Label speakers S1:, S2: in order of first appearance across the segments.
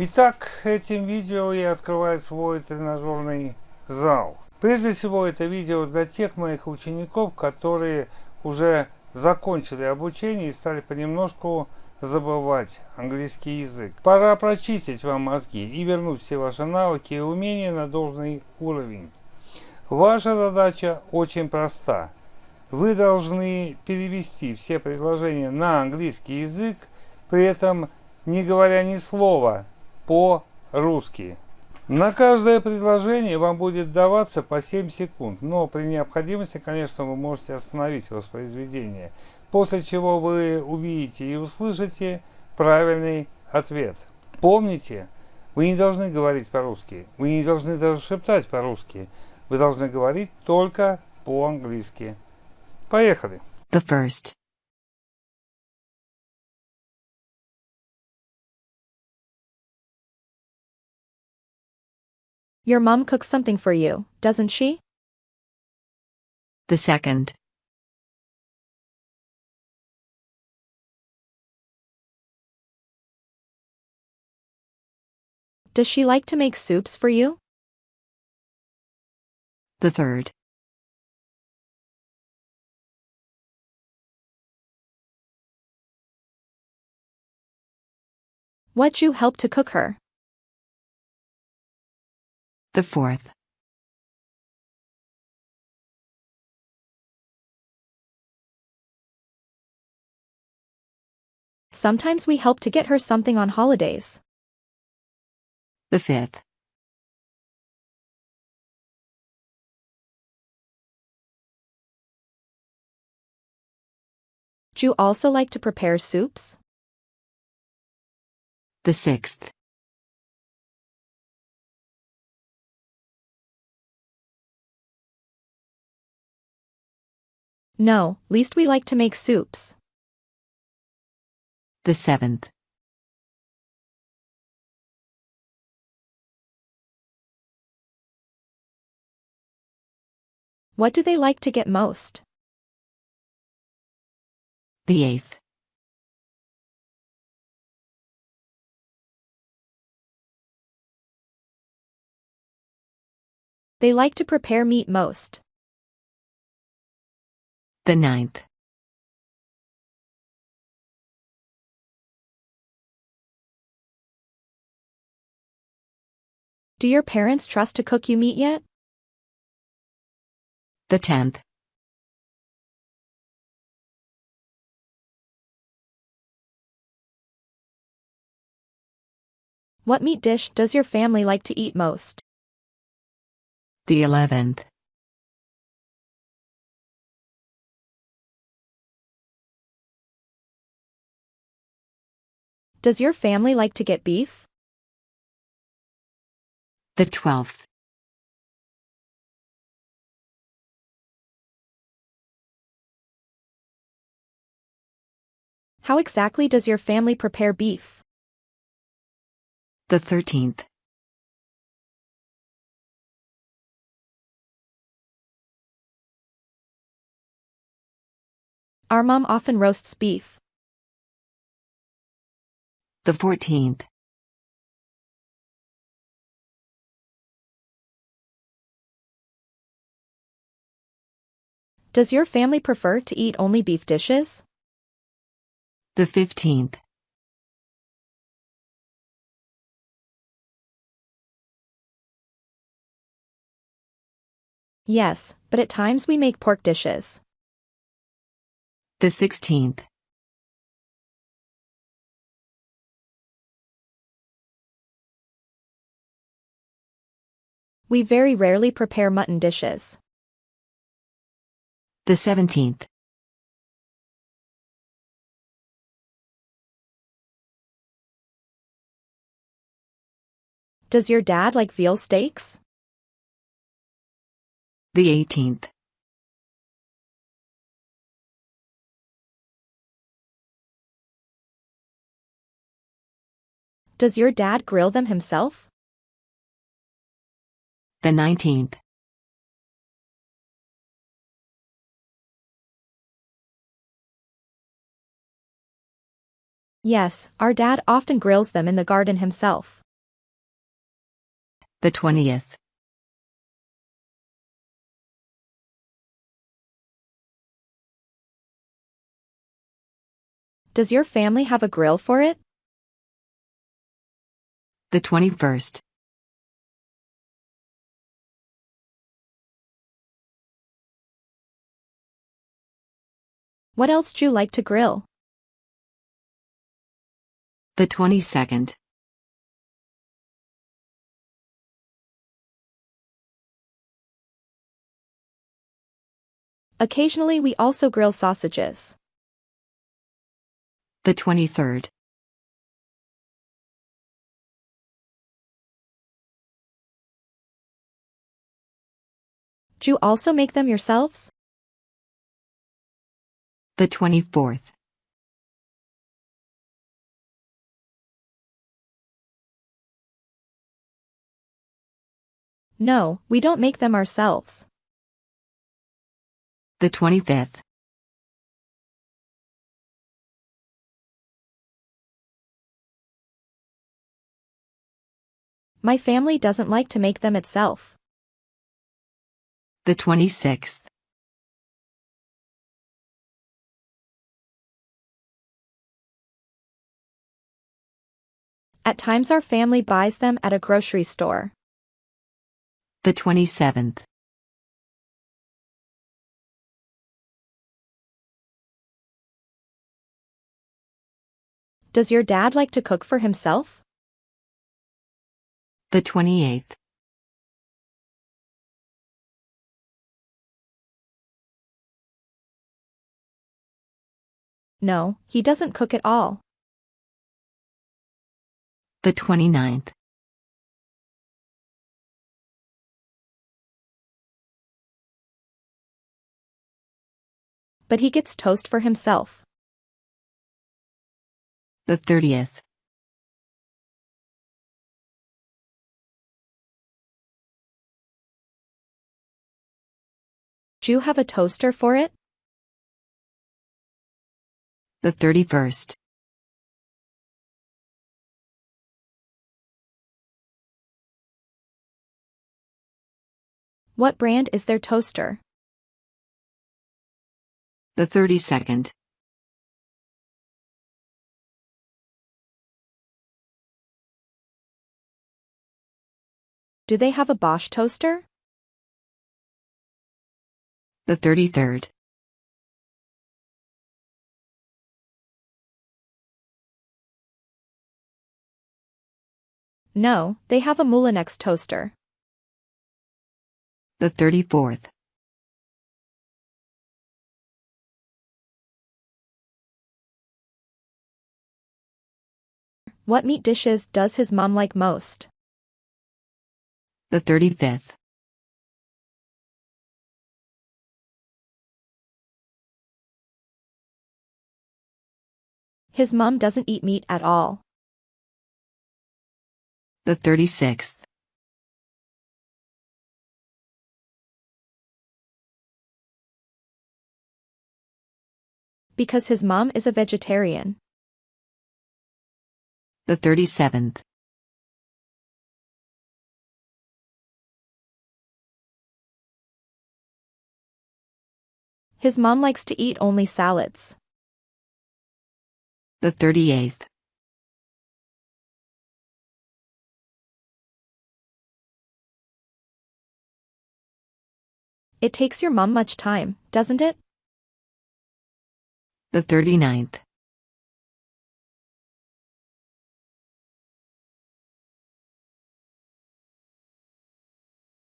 S1: Итак, этим видео я открываю свой тренажерный зал. Прежде всего, это видео для тех моих учеников, которые уже закончили обучение и стали понемножку забывать английский язык. Пора прочистить вам мозги и вернуть все ваши навыки и умения на должный уровень. Ваша задача очень проста. Вы должны перевести все предложения на английский язык, при этом не говоря ни слова по-русски. На каждое предложение вам будет даваться по 7 секунд, но при необходимости, конечно, вы можете остановить воспроизведение, после чего вы увидите и услышите правильный ответ. Помните, вы не должны говорить по-русски, вы не должны даже шептать по-русски, вы должны говорить только по-английски. Поехали!
S2: The first.
S3: Your mom cooks something for you, doesn't she?
S2: The second.
S3: Does she like to make soups for you?
S2: The third.
S3: What'd you help to cook her?
S2: The fourth.
S3: Sometimes we help to get her something on holidays.
S2: The fifth.
S3: Do you also like to prepare soups?
S2: The sixth.
S3: No, least we like to make soups.
S2: The seventh.
S3: What do they like to get most?
S2: The eighth.
S3: They like to prepare meat most.
S2: The ninth.
S3: Do your parents trust to cook you meat yet?
S2: The tenth.
S3: What meat dish does your family like to eat most?
S2: The 11th.
S3: Does your family like to get beef?
S2: The 12th.
S3: How exactly does your family prepare beef?
S2: The 13th.
S3: Our mom often roasts beef.
S2: The 14th.
S3: Does your family prefer to eat only beef dishes?
S2: The 15th.
S3: Yes, but at times we make pork dishes.
S2: The 16th.
S3: We very rarely prepare mutton dishes.
S2: The 17th.
S3: Does your dad like veal steaks?
S2: The 18th.
S3: Does your dad grill them himself?
S2: The 19th.
S3: Yes, our dad often grills them in the garden himself.
S2: The 20th.
S3: Does your family have a grill for it?
S2: The 21st.
S3: What else do you like to grill?
S2: The 22nd.
S3: Occasionally we also grill sausages.
S2: The 23rd.
S3: Do you also make them yourselves?
S2: The 24th.
S3: No, we don't make them ourselves.
S2: The 25th.
S3: My family doesn't like to make them itself.
S2: The 26th.
S3: At times our family buys them at a grocery store.
S2: The 27th.
S3: Does your dad like to cook for himself?
S2: The 28th.
S3: No, he doesn't cook at all.
S2: The 29th.
S3: But he gets toast for himself.
S2: The 30th.
S3: Do you have a toaster for it?
S2: The 31st.
S3: What brand is their toaster?
S2: The 32nd.
S3: Do they have a Bosch toaster?
S2: The 33rd.
S3: No, they have a Moulinex toaster.
S2: The 34th.
S3: What meat dishes does his mom like most?
S2: The 35th.
S3: His mom doesn't eat meat at all.
S2: The 36th.
S3: Because his mom is a vegetarian.
S2: The 37th.
S3: His mom likes to eat only salads.
S2: The 38th.
S3: It takes your mom much time, doesn't it?
S2: The 39th.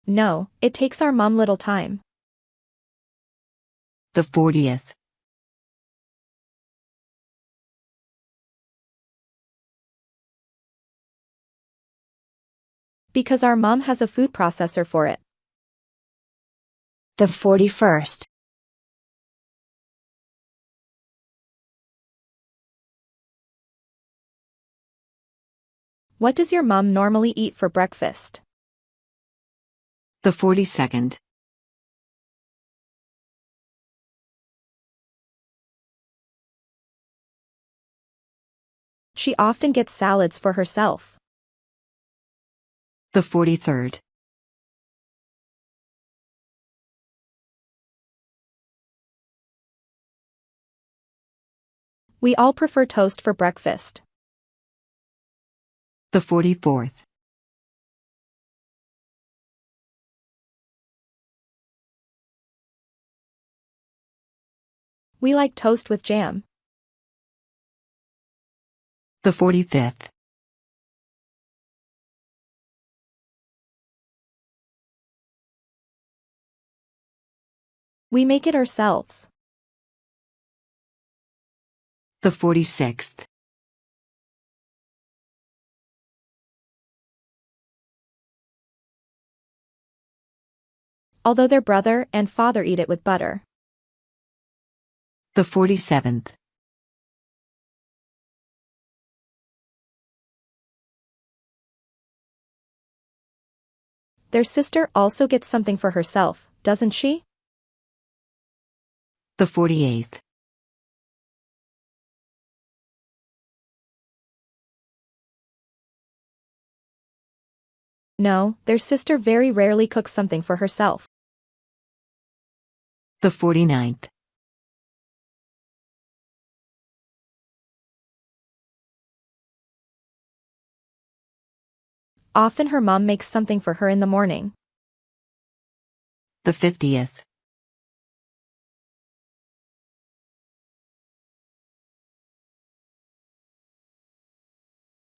S3: No, it takes our mom little time.
S2: The 40th.
S3: Because our mom has a food processor for it.
S2: The 41st.
S3: What does your mom normally eat for breakfast?
S2: The 42nd.
S3: She often gets salads for herself.
S2: The 43rd.
S3: We all prefer toast for breakfast.
S2: The 44th.
S3: We like toast with jam.
S2: The 45th.
S3: We make it ourselves.
S2: The 46th.
S3: Although their brother and father eat it with butter.
S2: The 47th.
S3: Their sister also gets something for herself, doesn't she?
S2: The 48th.
S3: No, their sister very rarely cooks something for herself.
S2: The 49th.
S3: Often her mom makes something for her in the morning.
S2: The 50th.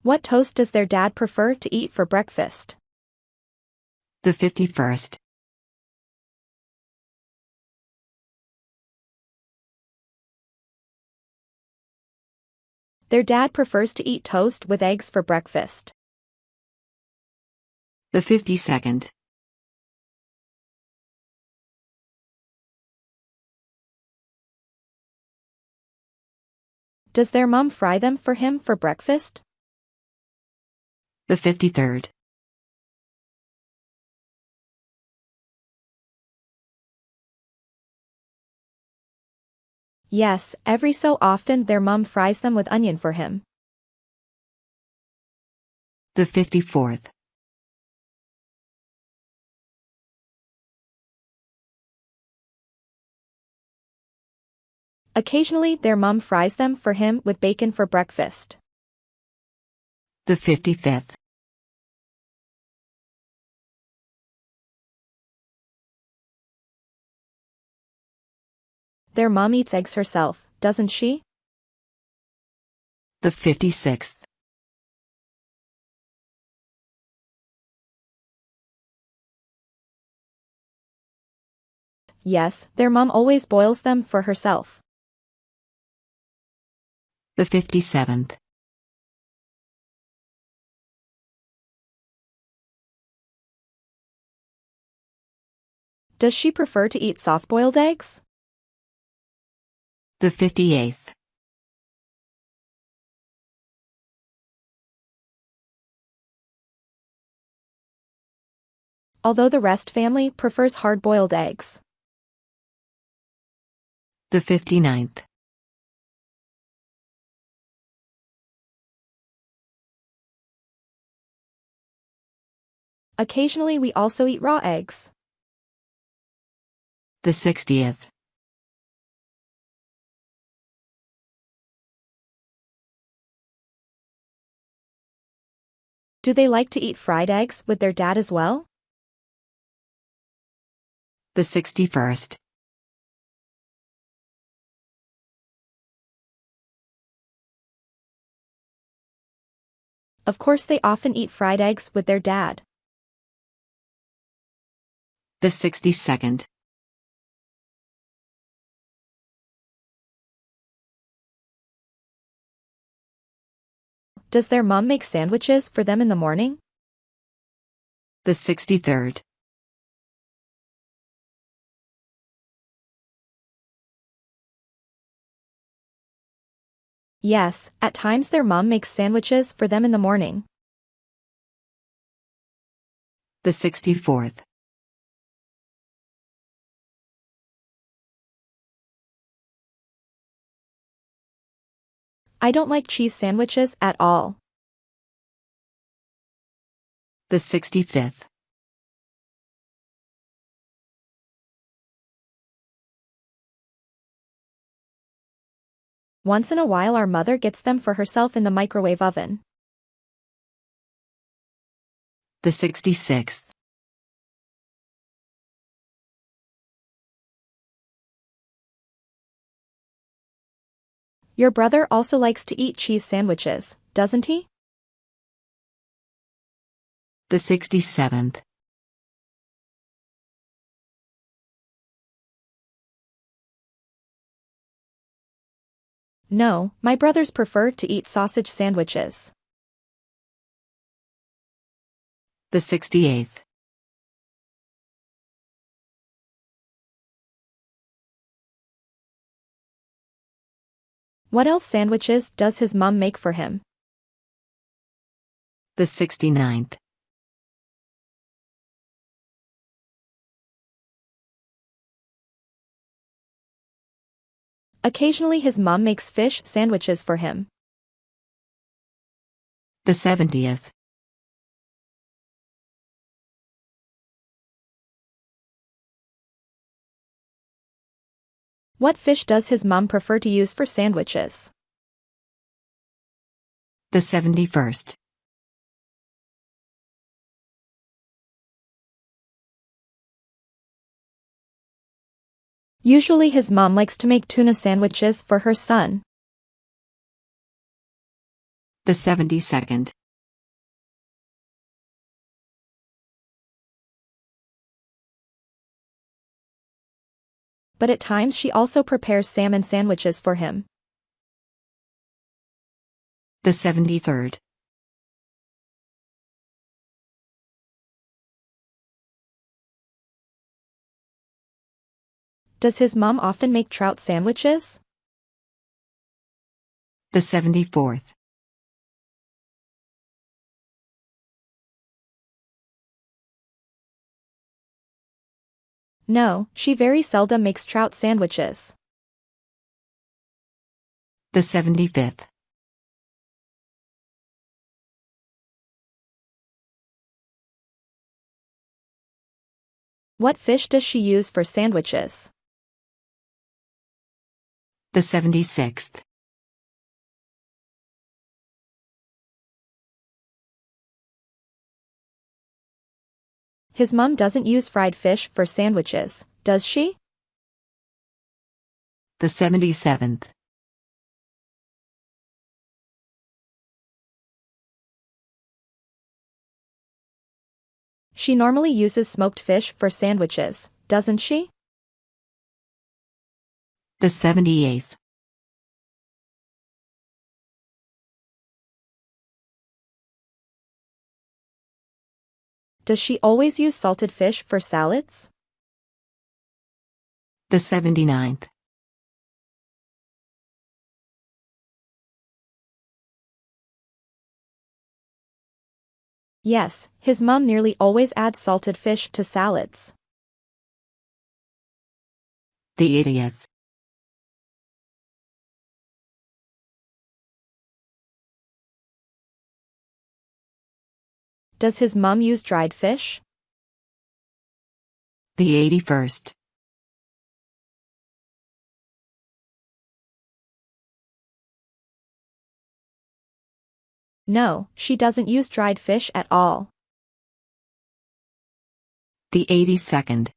S3: What toast does their dad prefer to eat for breakfast?
S2: The 51st.
S3: Their dad prefers to eat toast with eggs for breakfast.
S2: The 52nd.
S3: Does their mom fry them for him for breakfast?
S2: The 53rd.
S3: Yes, every so often their mom fries them with onion for him.
S2: The 54th.
S3: Occasionally their mom fries them for him with bacon for breakfast.
S2: The 55th.
S3: Their mom eats eggs herself, doesn't she?
S2: The 56th.
S3: Yes, their mom always boils them for herself.
S2: The 57th.
S3: Does she prefer to eat soft-boiled eggs?
S2: The 58th.
S3: Although the rest family prefers hard-boiled eggs.
S2: The 59th.
S3: Occasionally we also eat raw eggs.
S2: The 60th.
S3: Do they like to eat fried eggs with their dad as well?
S2: The 61st.
S3: Of course they often eat fried eggs with their dad.
S2: The 62nd.
S3: Does their mom make sandwiches for them in the morning?
S2: The 63rd.
S3: Yes, at times their mom makes sandwiches for them in the morning.
S2: The 64th.
S3: I don't like cheese sandwiches at all.
S2: The 65th.
S3: Once in a while our mother gets them for herself in the microwave oven.
S2: The 66th.
S3: Your brother also likes to eat cheese sandwiches, doesn't he?
S2: The 67th.
S3: No, my brothers prefer to eat sausage sandwiches.
S2: The 68th.
S3: What else sandwiches does his mom make for him?
S2: The 69th.
S3: Occasionally his mom makes fish sandwiches for him.
S2: The 70th.
S3: What fish does his mom prefer to use for sandwiches?
S2: The 71st.
S3: Usually his mom likes to make tuna sandwiches for her son.
S2: The 72nd.
S3: But at times she also prepares salmon sandwiches for him.
S2: The 73rd.
S3: Does his mom often make trout sandwiches?
S2: The 74th.
S3: No, she very seldom makes trout sandwiches.
S2: The 75th.
S3: What fish does she use for sandwiches?
S2: The 76th.
S3: His mom doesn't use fried fish for sandwiches, does she?
S2: The 77th.
S3: She normally uses smoked fish for sandwiches, doesn't she?
S2: The 78th.
S3: Does she always use salted fish for salads?
S2: The 79th.
S3: Yes, his mom nearly always adds salted fish to salads.
S2: The 80th.
S3: Does his mom use dried fish?
S2: The 81st.
S3: No, she doesn't use dried fish at all.
S2: The 82nd.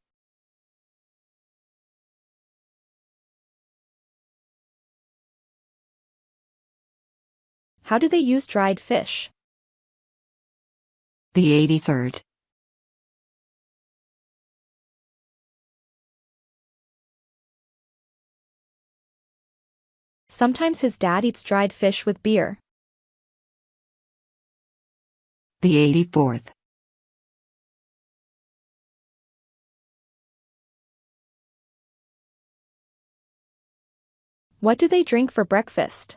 S3: How do they use dried fish?
S2: The 83rd.
S3: Sometimes his dad eats dried fish with beer.
S2: The 84th.
S3: What do they drink for breakfast?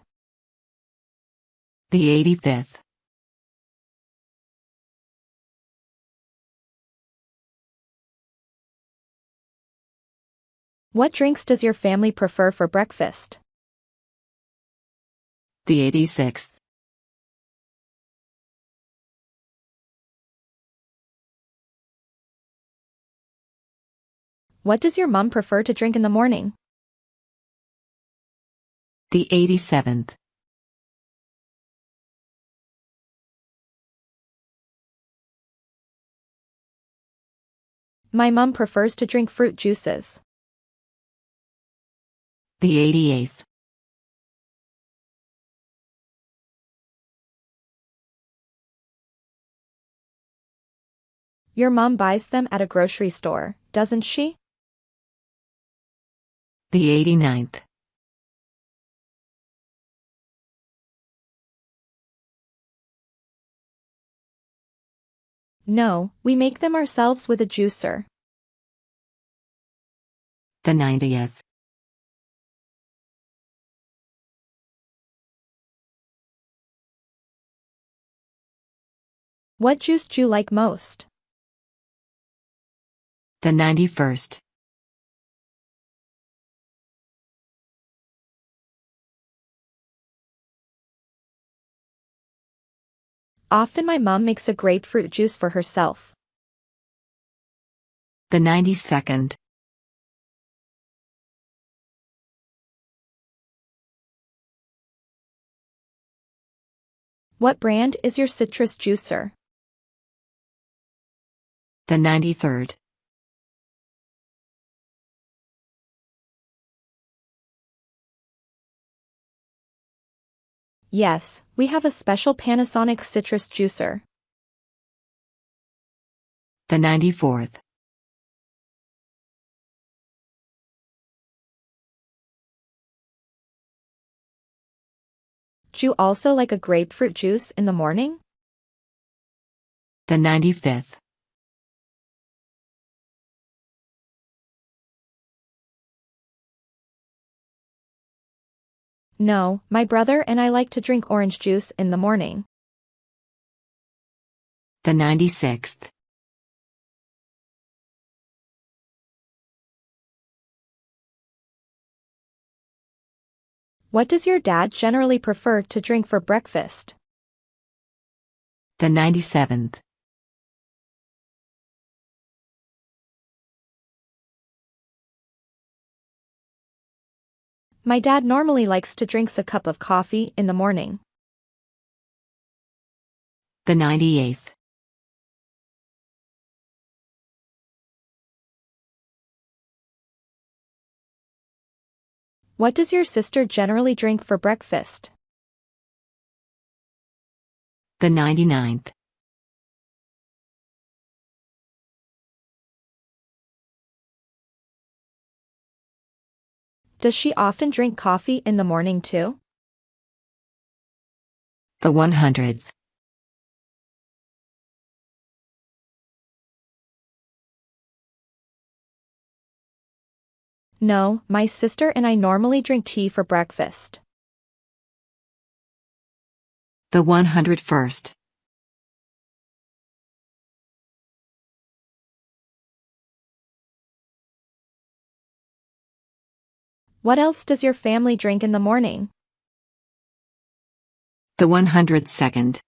S2: The 85th.
S3: What drinks does your family prefer for breakfast?
S2: The 86th.
S3: What does your mom prefer to drink in the morning?
S2: The 87th.
S3: My mom prefers to drink fruit juices.
S2: The 88th.
S3: Your mom buys them at a grocery store, doesn't she?
S2: The 89th.
S3: No, we make them ourselves with a juicer.
S2: The 90th.
S3: What juice do you like most?
S2: The 91st.
S3: Often my mom makes a grapefruit juice for herself.
S2: The 92nd.
S3: What brand is your citrus juicer?
S2: The 93rd.
S3: Yes, we have a special Panasonic citrus juicer.
S2: The 94th.
S3: Do you also like a grapefruit juice in the morning?
S2: The 95th.
S3: No, my brother and I like to drink orange juice in the morning.
S2: The 96th.
S3: What does your dad generally prefer to drink for breakfast?
S2: The 97th.
S3: My dad normally likes to drink a cup of coffee in the morning.
S2: The 98th.
S3: What does your sister generally drink for breakfast?
S2: The 99th.
S3: Does she often drink coffee in the morning too?
S2: The 100th.
S3: No, my sister and I normally drink tea for breakfast.
S2: The 101st.
S3: What else does your family drink in the morning?
S2: The 102nd.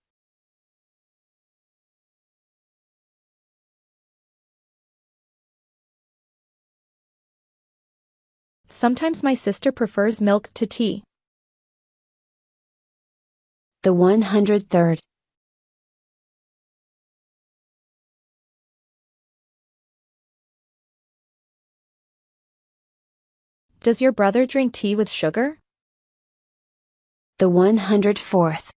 S3: Sometimes my sister prefers milk to tea.
S2: The 103rd.
S3: Does your brother drink tea with sugar?
S2: The 104th.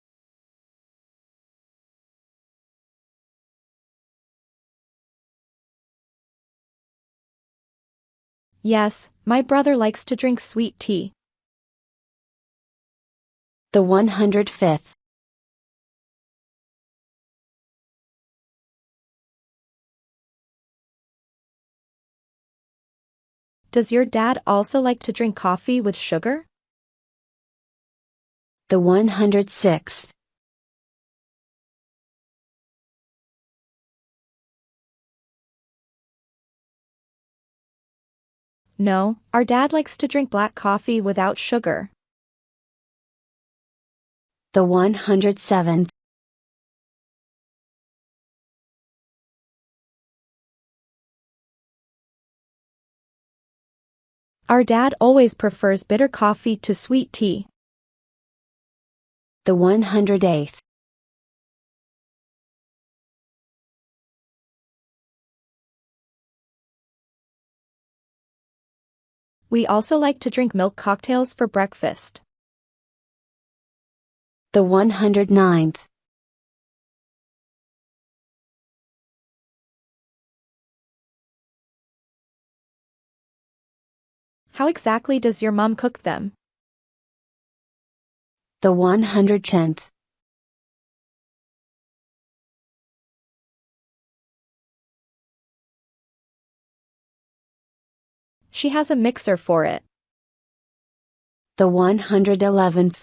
S3: Yes, my brother likes to drink sweet tea.
S2: The 105th.
S3: Does your dad also like to drink coffee with sugar?
S2: The 106th.
S3: No, our dad likes to drink black coffee without sugar.
S2: The 107th.
S3: Our dad always prefers bitter coffee to sweet tea.
S2: The 108th.
S3: We also like to drink milk cocktails for breakfast.
S2: The 109th.
S3: How exactly does your mom cook them?
S2: The 110th.
S3: She has a mixer for it.
S2: The 111th.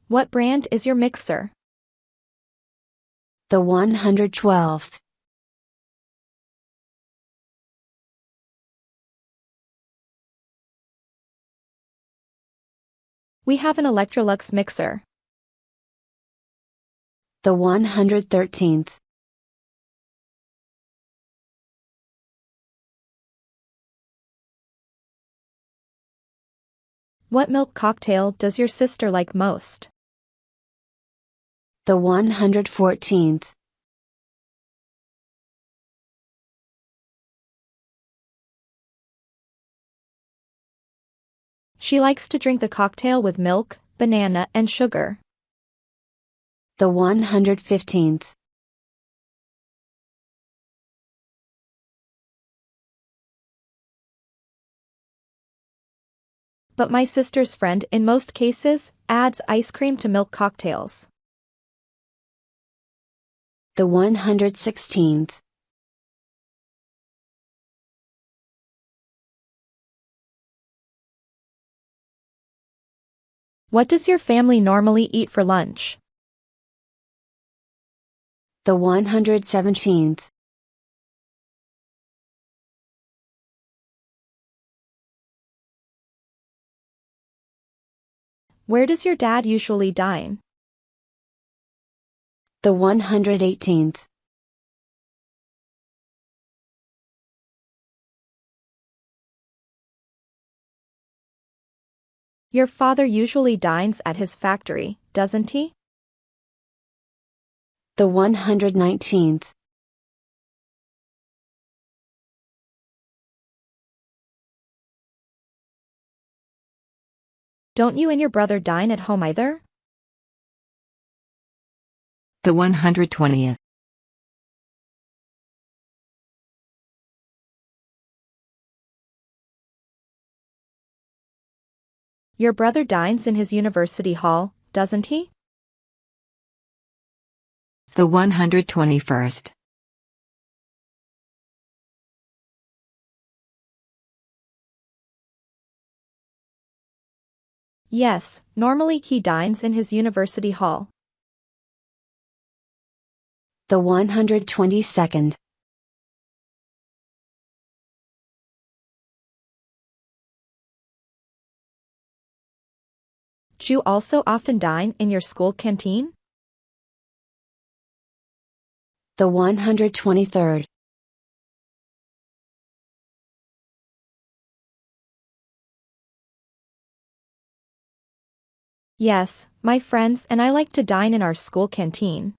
S3: What brand is your mixer?
S2: The 112th.
S3: We have an Electrolux mixer.
S2: The 113th.
S3: What milk cocktail does your sister like most?
S2: The 114th.
S3: She likes to drink the cocktail with milk, banana, and sugar.
S2: The 115th.
S3: But my sister's friend in most cases adds ice cream to milk cocktails.
S2: The 116th.
S3: What does your family normally eat for lunch?
S2: The 117th.
S3: Where does your dad usually dine?
S2: The 118th.
S3: Your father usually dines at his factory, doesn't he?
S2: The 119th.
S3: Don't you and your brother dine at home either?
S4: The 120th.
S3: Your brother dines in his university hall, doesn't he?
S4: The 121st.
S3: Yes, normally he dines in his university hall.
S2: The 122nd.
S3: Do you also often dine in your school canteen?
S2: The 123rd.
S3: Yes, my friends and I like to dine in our school canteen.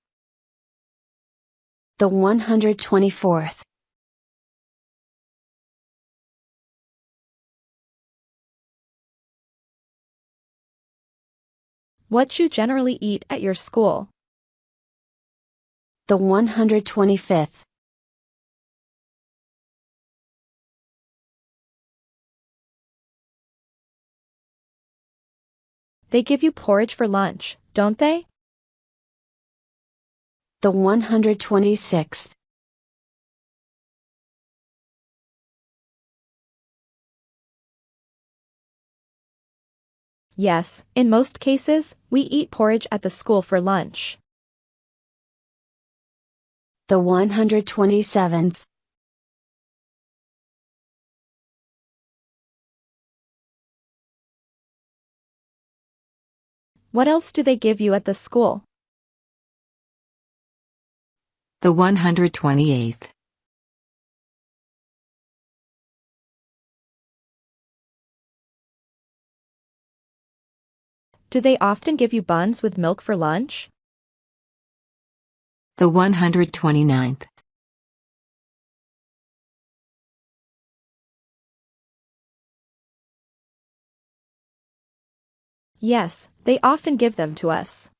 S2: The 124th.
S3: What do you generally eat at your school?
S2: The 125th.
S3: They give you porridge for lunch, don't they?
S2: The 126th.
S3: Yes, in most cases, we eat porridge at the school for lunch.
S2: The 127th.
S3: What else do they give you at the school?
S4: The 128th.
S3: Do they often give you buns with milk for lunch?
S4: The 129th.
S3: Yes, they often give them to us.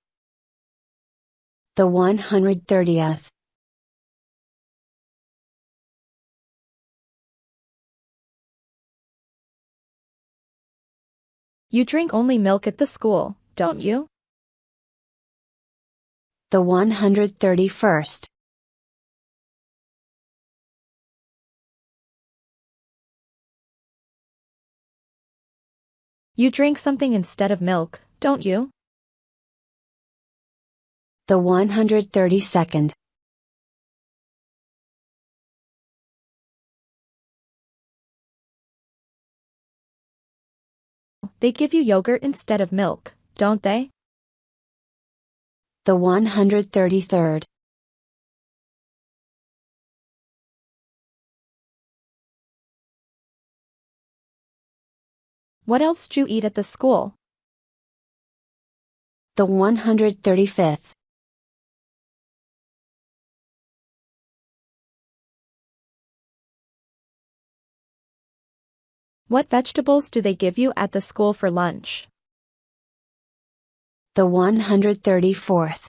S2: The 130th.
S3: You drink only milk at the school, don't you?
S2: The 131st.
S3: You drink something instead of milk, don't you?
S2: The 132nd.
S3: They give you yogurt instead of milk, don't they?
S2: The 133rd.
S3: What else do you eat at the school?
S2: The 135th.
S3: What vegetables do they give you at the school for lunch?
S2: The 134th.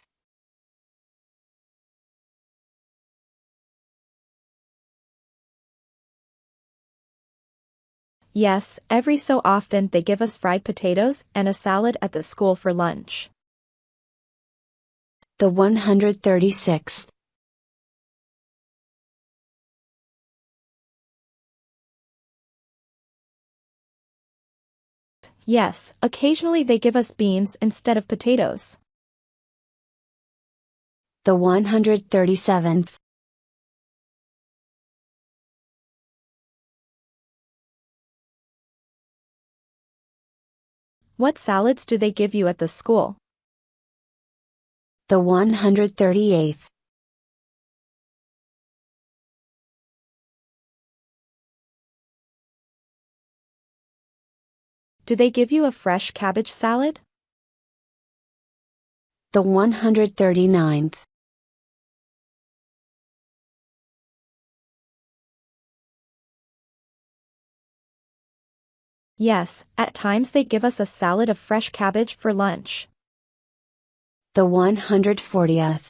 S3: Yes, every so often they give us fried potatoes and a salad at the school for lunch.
S2: The 136th.
S3: Yes, occasionally they give us beans instead of potatoes.
S2: The 137th.
S3: What salads do they give you at the school?
S2: The 138th.
S3: Do they give you a fresh cabbage salad?
S2: The 139th.
S3: Yes, at times they give us a salad of fresh cabbage for lunch.
S2: The 140th.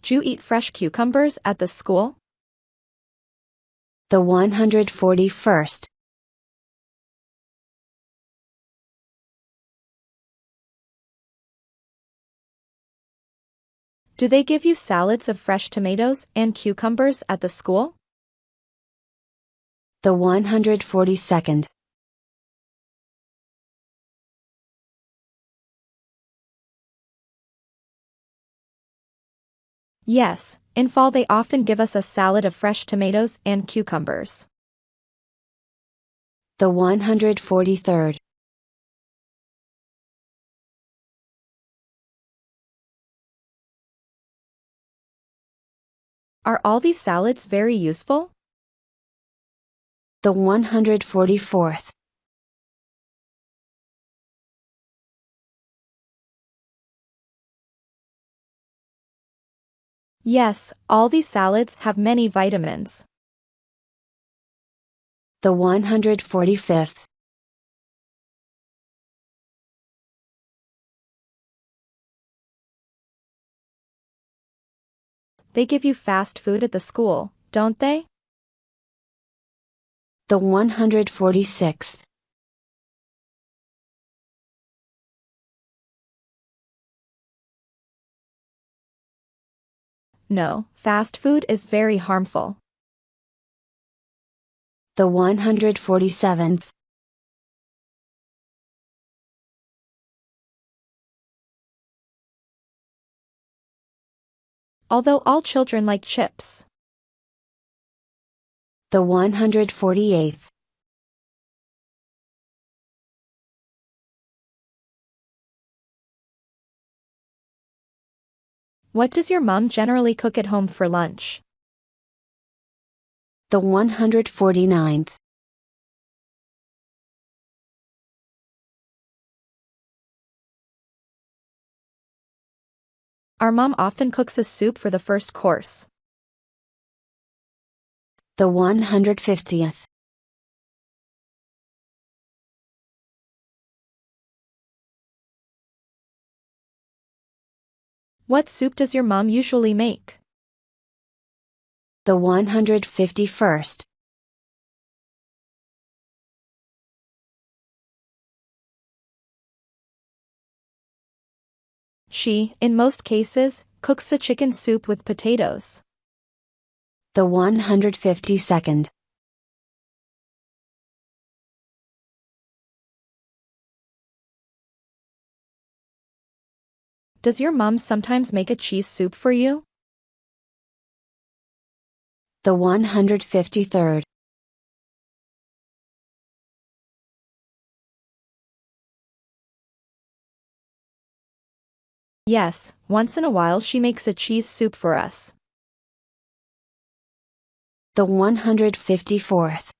S3: Do you eat fresh cucumbers at the school?
S2: The 141st.
S3: Do they give you salads of fresh tomatoes and cucumbers at the school?
S2: The 142nd.
S3: Yes, in fall they often give us a salad of fresh tomatoes and cucumbers.
S2: The 143rd.
S3: Are all these salads very useful?
S2: The 144th.
S3: Yes, all these salads have many vitamins.
S2: The 145th.
S3: They give you fast food at the school, don't they?
S2: The 146th.
S3: No, fast food is very harmful.
S2: The 147th.
S3: Although all children like chips.
S2: The 148th.
S3: What does your mom generally cook at home for lunch?
S2: The 149th.
S3: Our mom often cooks a soup for the first course.
S2: The 150th.
S3: What soup does your mom usually make?
S2: The 151st.
S3: She, in most cases, cooks a chicken soup with potatoes.
S2: The 152nd.
S3: Does your mom sometimes make a cheese soup for you?
S2: The 153rd.
S3: Yes, once in a while she makes a cheese soup for us.
S2: The 154th.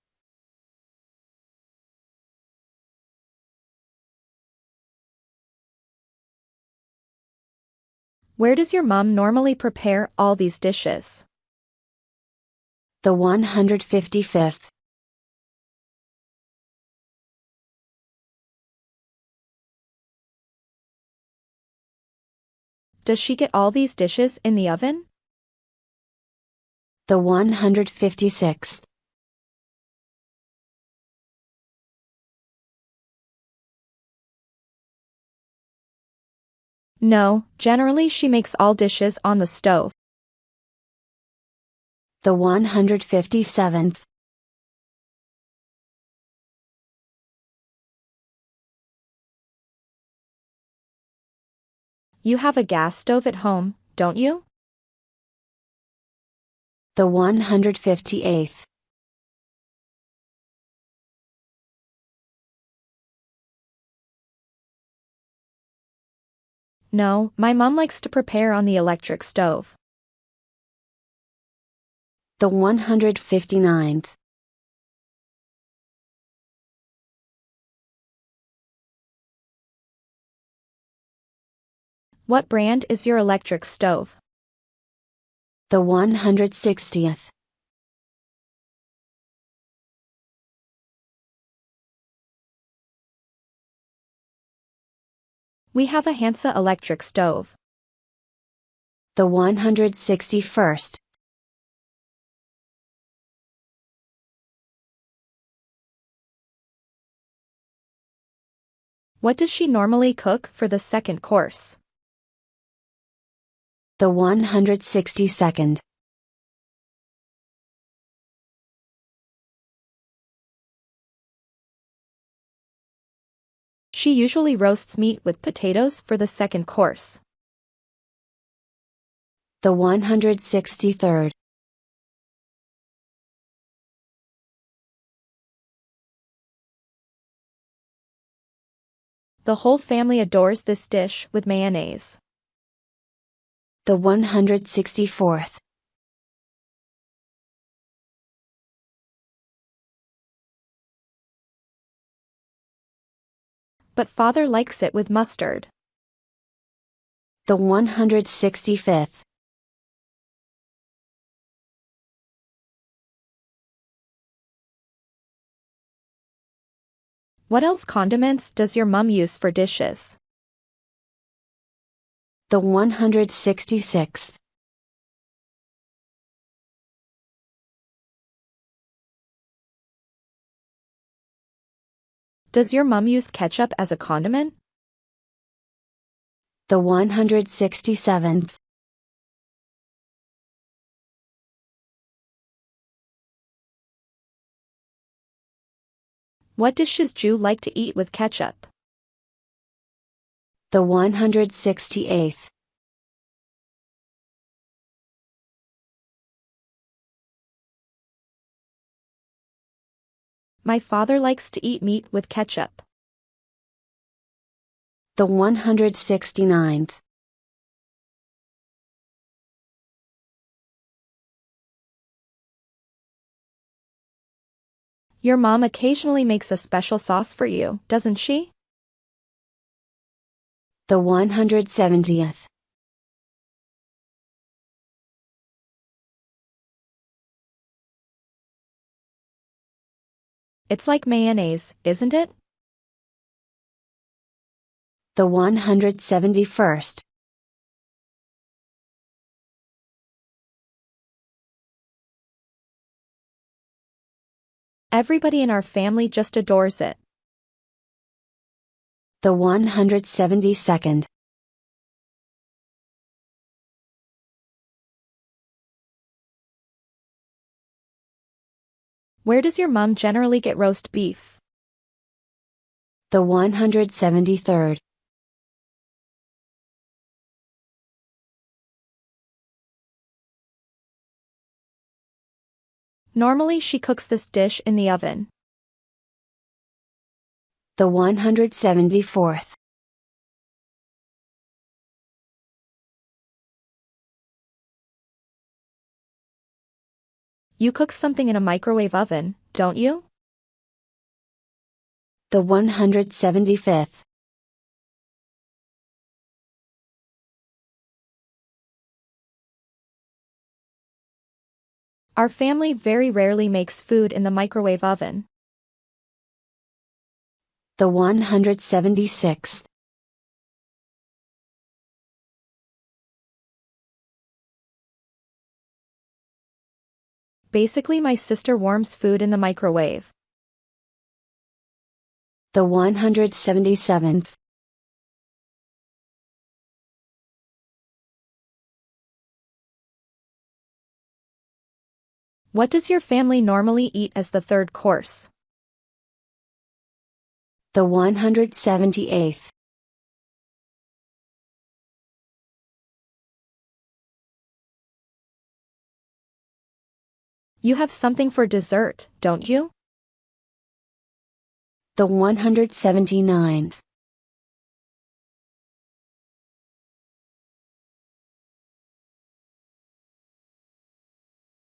S3: Where does your mom normally prepare all these dishes?
S2: The 155th.
S3: Does she get all these dishes in the oven?
S2: The 156th.
S3: No, generally she makes all dishes on the stove.
S2: The 157th.
S3: You have a gas stove at home, don't you?
S2: The 158th.
S3: No, my mom likes to prepare on the electric stove.
S2: The 159th.
S3: What brand is your electric stove?
S2: The 160th.
S3: We have a Hansa electric stove.
S2: The 161st.
S3: What does she normally cook for the second course?
S2: The 162nd.
S3: She usually roasts meat with potatoes for the second course.
S2: The 163rd.
S3: The whole family adores this dish with mayonnaise.
S2: The 164th.
S3: But father likes it with mustard.
S2: The 165th.
S3: What else condiments does your mom use for dishes?
S2: The 166th.
S3: Does your mom use ketchup as a condiment?
S2: The 167th.
S3: What dishes do you like to eat with ketchup?
S2: The 168th.
S3: My father likes to eat meat with ketchup.
S2: The 169th.
S3: Your mom occasionally makes a special sauce for you, doesn't she?
S2: The 170th.
S3: It's like mayonnaise, isn't it?
S2: The 171st.
S3: Everybody in our family just adores it.
S2: The 172nd.
S3: Where does your mom generally get roast beef?
S2: The 173rd.
S3: Normally she cooks this dish in the oven.
S2: The 174th.
S3: You cook something in a microwave oven, don't you?
S2: The 175th.
S3: Our family very rarely makes food in the microwave oven.
S2: The 176th.
S3: Basically, my sister warms food in the microwave.
S2: The 177th.
S3: What does your family normally eat as the third course?
S2: The 178th.
S3: You have something for dessert, don't you?
S2: The 179th.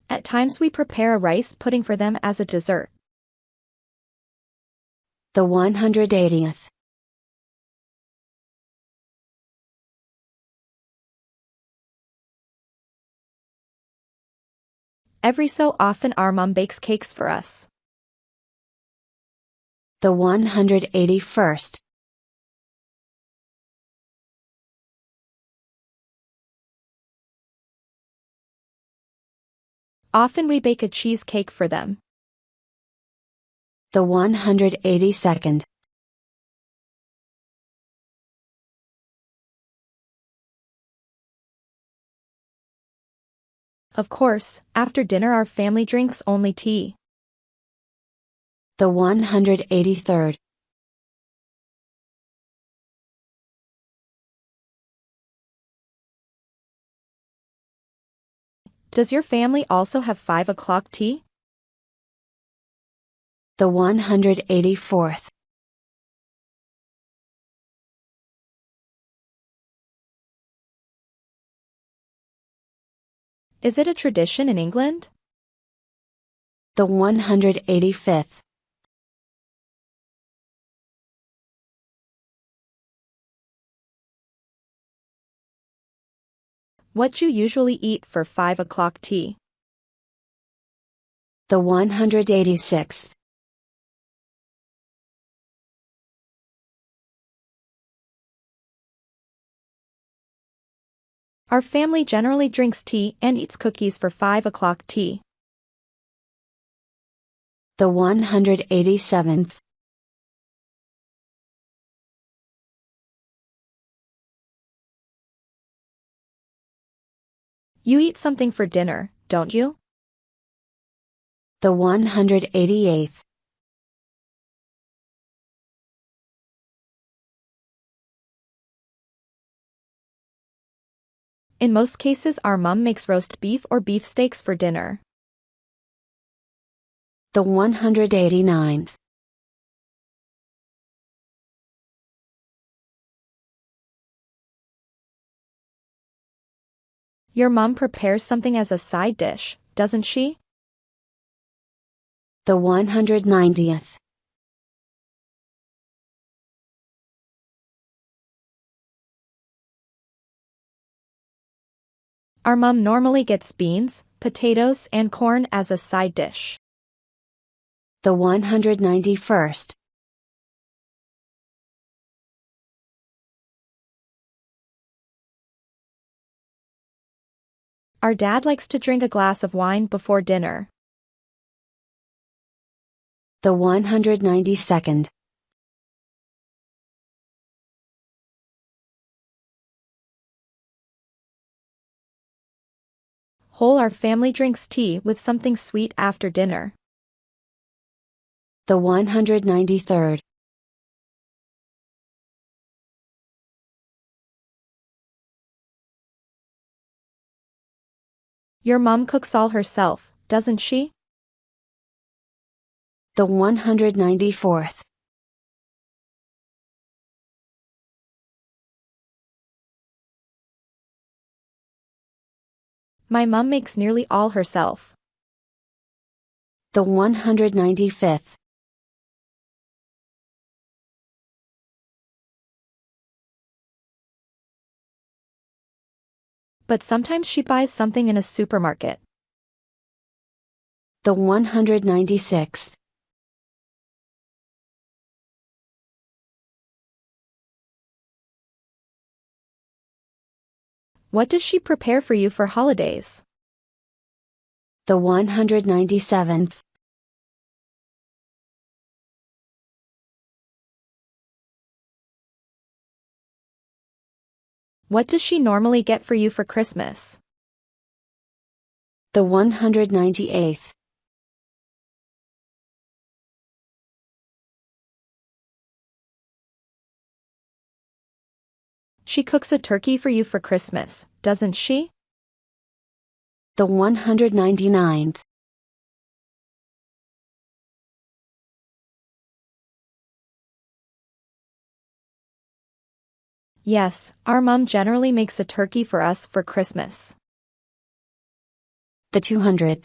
S3: At times we prepare a rice pudding for them as a dessert.
S2: The 180th.
S3: Every so often our mom bakes cakes for us.
S2: The 181st.
S3: Often we bake a cheesecake for them.
S2: The 182nd.
S3: Of course, after dinner our family drinks only tea.
S2: The 183rd.
S3: Does your family also have 5 o'clock tea?
S2: The 184th.
S3: Is it a tradition in England?
S2: The 185th.
S3: What you usually eat for 5 o'clock tea?
S2: The 186th.
S3: Our family generally drinks tea and eats cookies for 5 o'clock tea.
S2: The 187th.
S3: You eat something for dinner, don't you?
S2: The 188th.
S3: In most cases our mom makes roast beef or beefsteaks for dinner.
S2: The 189th.
S3: Your mom prepares something as a side dish, doesn't she?
S2: The 190th.
S3: Our mom normally gets beans, potatoes, and corn as a side dish.
S2: The 191st.
S3: Our dad likes to drink a glass of wine before dinner.
S2: The 192nd.
S3: Whole our family drinks tea with something sweet after dinner.
S2: The 193rd.
S3: Your mom cooks all herself, doesn't she?
S2: The 194th.
S3: My mom makes nearly all herself.
S2: The 195th.
S3: But sometimes she buys something in a supermarket.
S2: The 196th.
S3: What does she prepare for you for holidays?
S2: The 197th.
S3: What does she normally get for you for Christmas?
S2: The 198th.
S3: She cooks a turkey for you for Christmas, doesn't she?
S2: The 199th.
S3: Yes, our mom generally makes a turkey for us for Christmas.
S2: The 200th.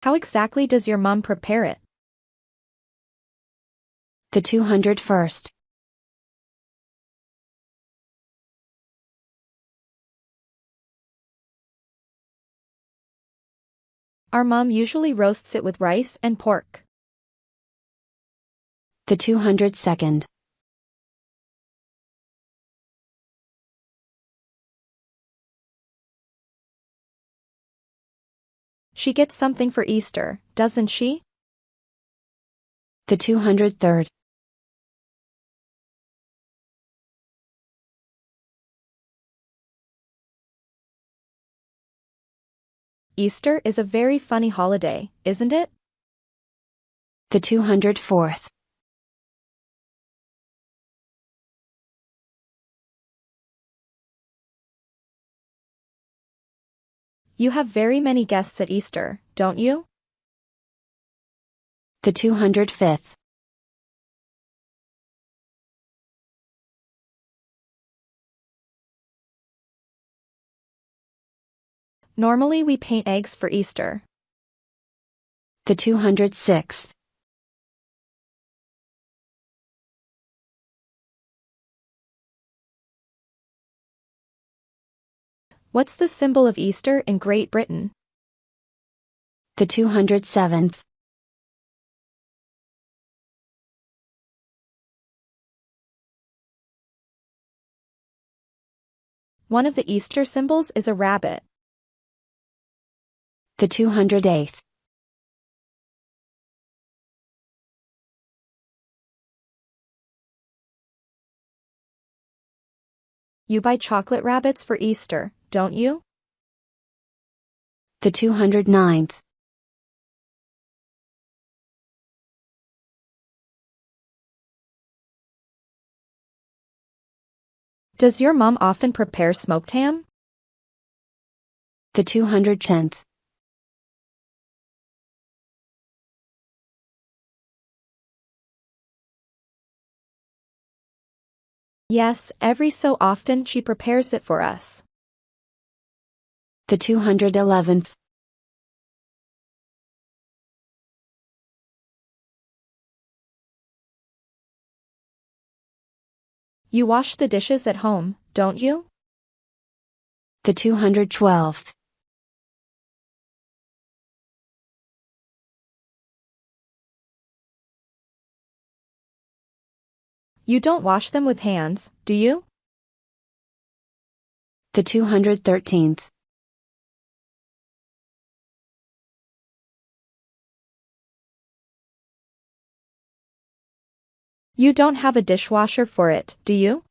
S3: How exactly does your mom prepare it?
S2: The 201st.
S3: Our mom usually roasts it with rice and pork.
S2: The 202nd.
S3: She gets something for Easter, doesn't she?
S2: The 203rd.
S3: Easter is a very funny holiday, isn't it?
S2: The 204th.
S3: You have very many guests at Easter, don't you?
S2: The 205th.
S3: Normally we paint eggs for Easter.
S2: The 206th.
S3: What's the symbol of Easter in Great Britain?
S2: The 207th.
S3: One of the Easter symbols is a rabbit.
S2: The 208th.
S3: You buy chocolate rabbits for Easter, don't you?
S2: The 209th.
S3: Does your mom often prepare smoked ham?
S2: The 210th.
S3: Yes, every so often she prepares it for us.
S2: The 211th.
S3: You wash the dishes at home, don't you?
S2: The 212th.
S3: You don't wash them with hands, do you?
S2: The 213th.
S3: You don't have a dishwasher for it, do you?